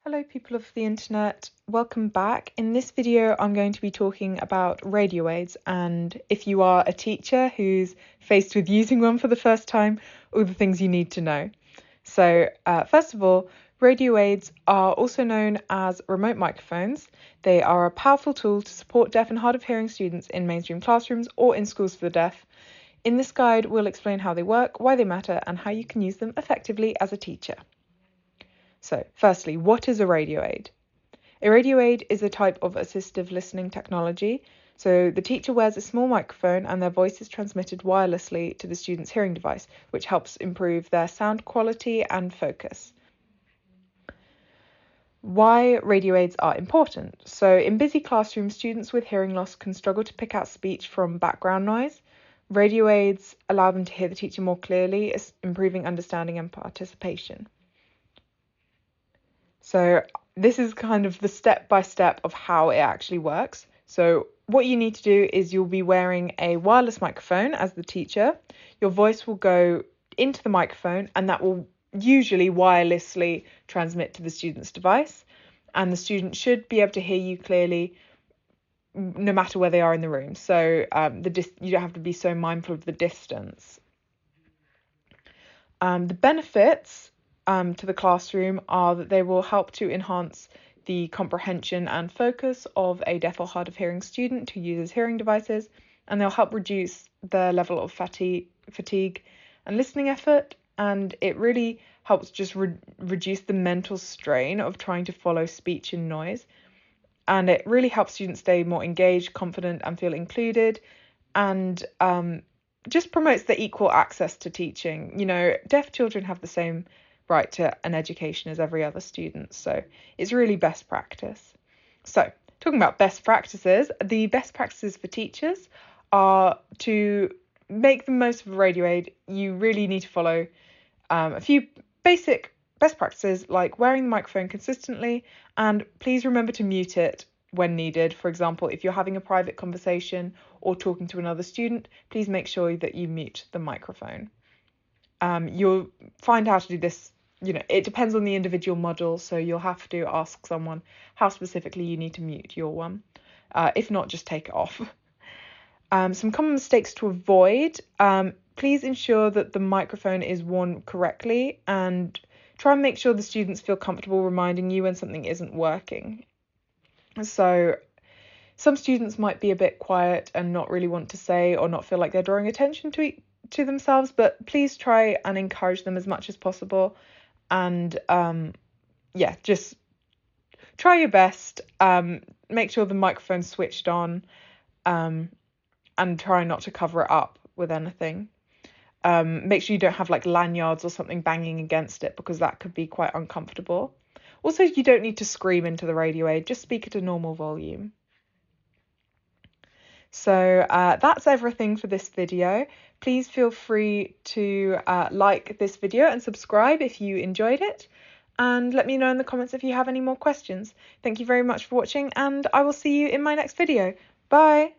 Hello people of the internet, welcome back. In this video I'm going to be talking about radio aids, and if you are a teacher who's faced with using one for the first time, all the things you need to know. So first of all, radio aids are also known as remote microphones. They are a powerful tool to support deaf and hard of hearing students in mainstream classrooms or in schools for the deaf. In this guide we'll explain how they work, why they matter, and how you can use them effectively as a teacher. So, firstly, what is a radio aid? A radio aid is a type of assistive listening technology. So, the teacher wears a small microphone and their voice is transmitted wirelessly to the student's hearing device, which helps improve their sound quality and focus. Why radio aids are important. So, in busy classrooms, students with hearing loss can struggle to pick out speech from background noise. Radio aids allow them to hear the teacher more clearly, improving understanding and participation. So this is kind of the step-by-step of how it actually works. So what you need to do is you'll be wearing a wireless microphone as the teacher. Your voice will go into the microphone and that will usually wirelessly transmit to the student's device. And the student should be able to hear you clearly no matter where they are in the room. So you don't have to be so mindful of the distance. The benefits to the classroom are that they will help to enhance the comprehension and focus of a deaf or hard of hearing student who uses hearing devices, and they'll help reduce the level of fatigue and listening effort, and it really helps just reduce the mental strain of trying to follow speech and noise, and it really helps students stay more engaged, confident, and feel included, and just promotes the equal access to teaching. You know, deaf children have the same right to an education as every other student, so it's really best practice. So talking about best practices, the best practices for teachers are to make the most of a radio aid. You really need to follow a few basic best practices like wearing the microphone consistently, and please remember to mute it when needed. For example, if you're having a private conversation or talking to another student, please make sure that you mute the microphone. You'll find how to do this, it depends on the individual model, so you'll have to ask someone how specifically you need to mute your one. If not, just take it off. Some common mistakes to avoid. Please ensure that the microphone is worn correctly and try and make sure the students feel comfortable reminding you when something isn't working. So some students might be a bit quiet and not really want to say or not feel like they're drawing attention to themselves, but please try and encourage them as much as possible, and just try your best. Make sure the microphone's switched on, and try not to cover it up with anything. Make sure you don't have like lanyards or something banging against it, because that could be quite uncomfortable. Also, you don't need to scream into the radio aid, just speak at a normal volume. So that's everything for this video. Please feel free to like this video and subscribe if you enjoyed it, and let me know in the comments if you have any more questions. Thank you very much for watching, and I will see you in my next video. Bye!